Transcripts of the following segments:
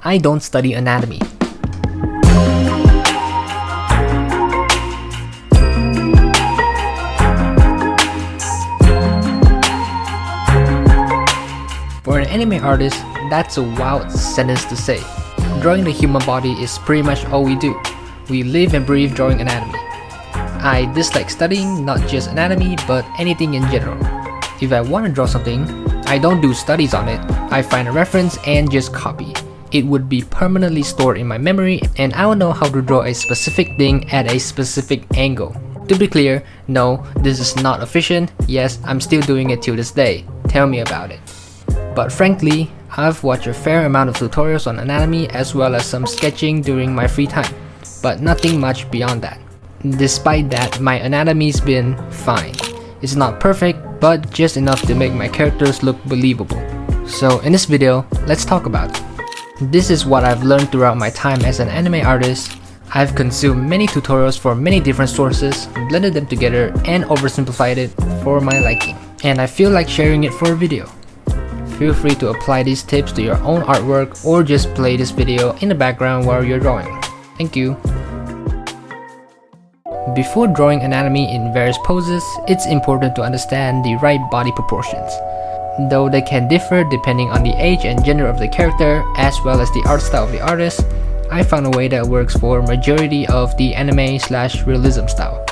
I don't study anatomy. For an anime artist, that's a wild sentence to say. Drawing the human body is pretty much all we do. We live and breathe drawing anatomy. I dislike studying not just anatomy, but anything in general. If I want to draw something, I don't do studies on it. I find a reference and just copy. It would be permanently stored in my memory, and I will know how to draw a specific thing at a specific angle. To be clear, no, this is not efficient. Yes, I'm still doing it till this day. Tell me about it. But frankly, I've watched a fair amount of tutorials on anatomy as well as some sketching during my free time, but nothing much beyond that. Despite that, my anatomy's been fine. It's not perfect, but just enough to make my characters look believable. So in this video, let's talk about it. This is what I've learned throughout my time as an anime artist. I've consumed many tutorials from many different sources, blended them together, and oversimplified it for my liking. And I feel like sharing it for a video. Feel free to apply these tips to your own artwork or just play this video in the background while you're drawing. Thank you. Before drawing anatomy in various poses, it's important to understand the right body proportions. Though they can differ depending on the age and gender of the character as well as the art style of the artist, I found a way that works for majority of the anime/realism style.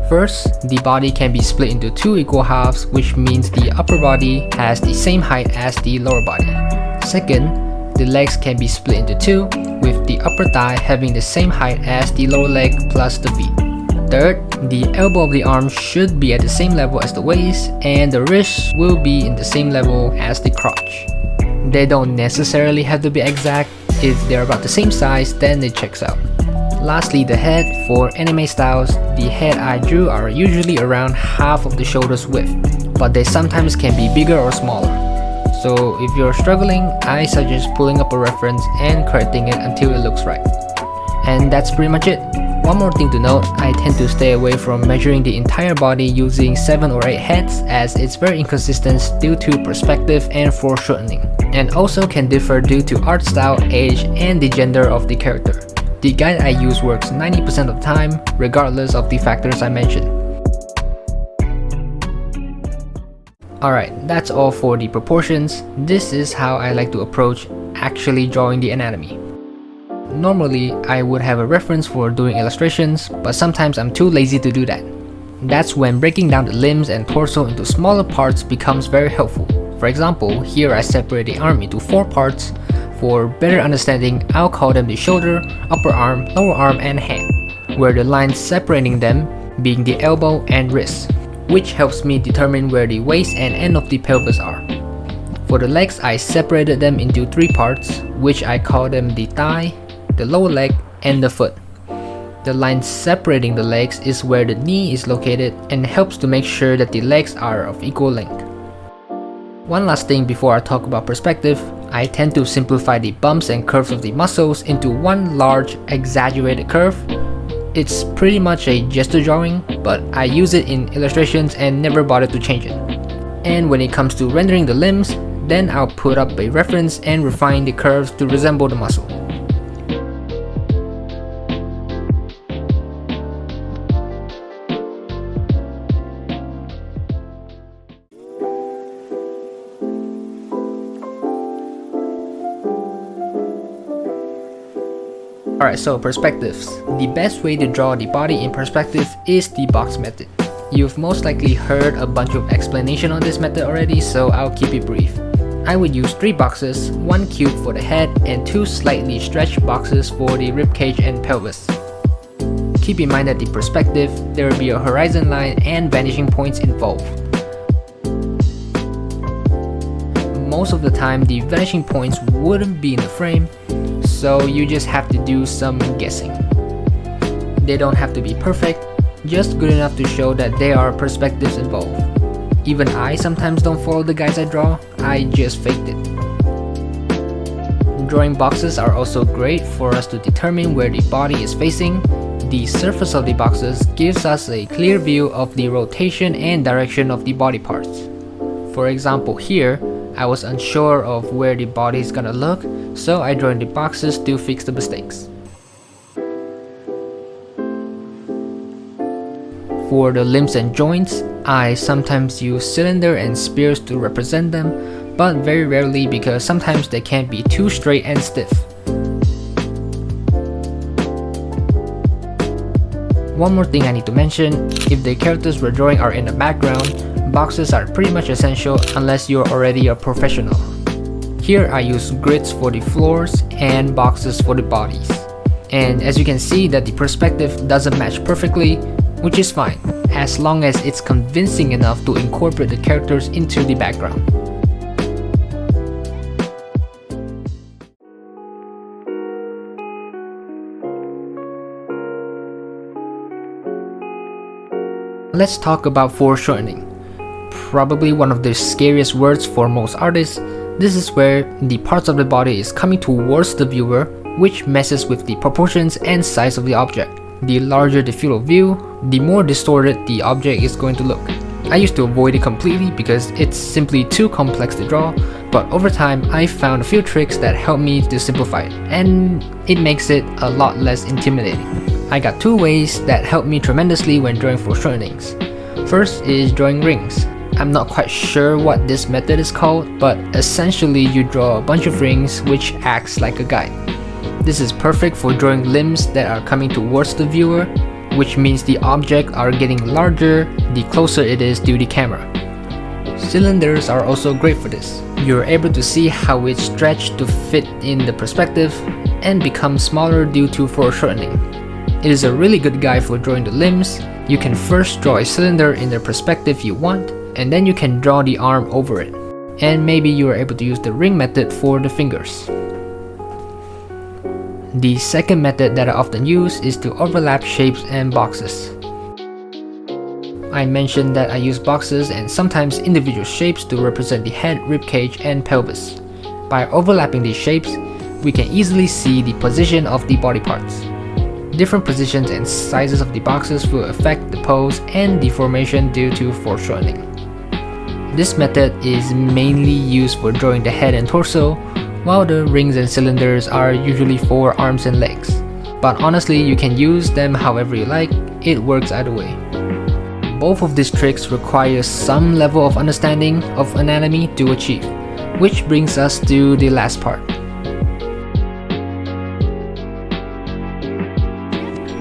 First, the body can be split into two equal halves, which means the upper body has the same height as the lower body. Second, the legs can be split into two, with the upper thigh having the same height as the lower leg plus the feet. Third, the elbow of the arm should be at the same level as the waist, and the wrists will be in the same level as the crotch. They don't necessarily have to be exact. If they're about the same size, then it checks out. Lastly, the head. For anime styles, the head I drew are usually around half of the shoulder's width, but they sometimes can be bigger or smaller. So if you're struggling, I suggest pulling up a reference and correcting it until it looks right. And that's pretty much it. One more thing to note, I tend to stay away from measuring the entire body using 7 or 8 heads, as it's very inconsistent due to perspective and foreshortening, and also can differ due to art style, age, and the gender of the character. The guide I use works 90% of the time, regardless of the factors I mentioned. Alright, that's all for the proportions. This is how I like to approach actually drawing the anatomy. Normally, I would have a reference for doing illustrations, but sometimes I'm too lazy to do that. That's when breaking down the limbs and torso into smaller parts becomes very helpful. For example, here I separate the arm into 4 parts. For better understanding, I'll call them the shoulder, upper arm, lower arm, and hand, where the lines separating them being the elbow and wrist, which helps me determine where the waist and end of the pelvis are. For the legs, I separated them into 3 parts, which I call them the thigh, the lower leg, and the foot. The line separating the legs is where the knee is located and helps to make sure that the legs are of equal length. One last thing before I talk about perspective, I tend to simplify the bumps and curves of the muscles into one large exaggerated curve. It's pretty much a gesture drawing, but I use it in illustrations and never bother to change it. And when it comes to rendering the limbs, then I'll put up a reference and refine the curves to resemble the muscle. Alright, so perspectives. The best way to draw the body in perspective is the box method. You've most likely heard a bunch of explanation on this method already, so I'll keep it brief. I would use 3 boxes, 1 cube for the head, and 2 slightly stretched boxes for the ribcage and pelvis. Keep in mind that the perspective, there will be a horizon line and vanishing points involved. Most of the time, the vanishing points wouldn't be in the frame, so you just have to do some guessing. They don't have to be perfect, just good enough to show that there are perspectives involved. Even I sometimes don't follow the guides I draw, I just faked it. Drawing boxes are also great for us to determine where the body is facing. The surface of the boxes gives us a clear view of the rotation and direction of the body parts. For example, here, I was unsure of where the body is gonna look, so I joined the boxes to fix the mistakes. For the limbs and joints, I sometimes use cylinder and spears to represent them, but very rarely because sometimes they can't be too straight and stiff. One more thing I need to mention, if the characters we're drawing are in the background, boxes are pretty much essential unless you're already a professional. Here I use grids for the floors and boxes for the bodies. And as you can see that the perspective doesn't match perfectly, which is fine, as long as it's convincing enough to incorporate the characters into the background. Let's talk about foreshortening. Probably one of the scariest words for most artists. This is where the parts of the body is coming towards the viewer, which messes with the proportions and size of the object. The larger the field of view, the more distorted the object is going to look. I used to avoid it completely because it's simply too complex to draw, but over time I found a few tricks that help me to simplify it, and it makes it a lot less intimidating. I got two ways that help me tremendously when drawing foreshortenings. First is drawing rings. I'm not quite sure what this method is called, but essentially you draw a bunch of rings which acts like a guide. This is perfect for drawing limbs that are coming towards the viewer, which means the object are getting larger the closer it is to the camera. Cylinders are also great for this. You're able to see how it's stretched to fit in the perspective and become smaller due to foreshortening. It is a really good guide for drawing the limbs. You can first draw a cylinder in the perspective you want, and then you can draw the arm over it. And maybe you are able to use the ring method for the fingers. The second method that I often use is to overlap shapes and boxes. I mentioned that I use boxes and sometimes individual shapes to represent the head, ribcage, and pelvis. By overlapping these shapes, we can easily see the position of the body parts. Different positions and sizes of the boxes will affect the pose and the formation due to foreshortening. This method is mainly used for drawing the head and torso, while the rings and cylinders are usually for arms and legs. But honestly, you can use them however you like, it works either way. Both of these tricks require some level of understanding of anatomy to achieve, which brings us to the last part.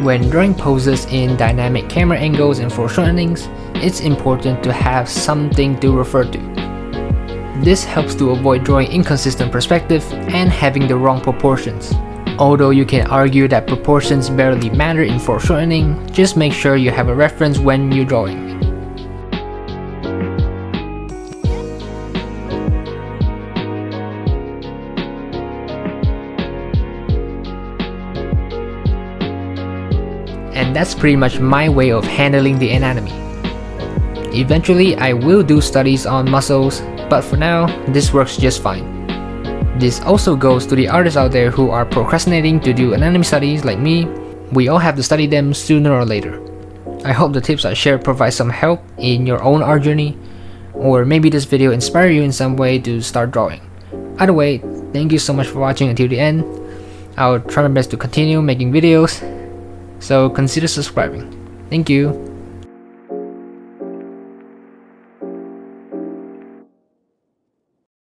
When drawing poses in dynamic camera angles and foreshortenings, it's important to have something to refer to. This helps to avoid drawing inconsistent perspective and having the wrong proportions. Although you can argue that proportions barely matter in foreshortening, just make sure you have a reference when you're drawing. And that's pretty much my way of handling the anatomy. Eventually, I will do studies on muscles, but for now, this works just fine. This also goes to the artists out there who are procrastinating to do anatomy studies like me. We all have to study them sooner or later. I hope the tips I shared provide some help in your own art journey, or maybe this video inspire you in some way to start drawing. Either way, thank you so much for watching until the end. I'll try my best to continue making videos, so consider subscribing. Thank you.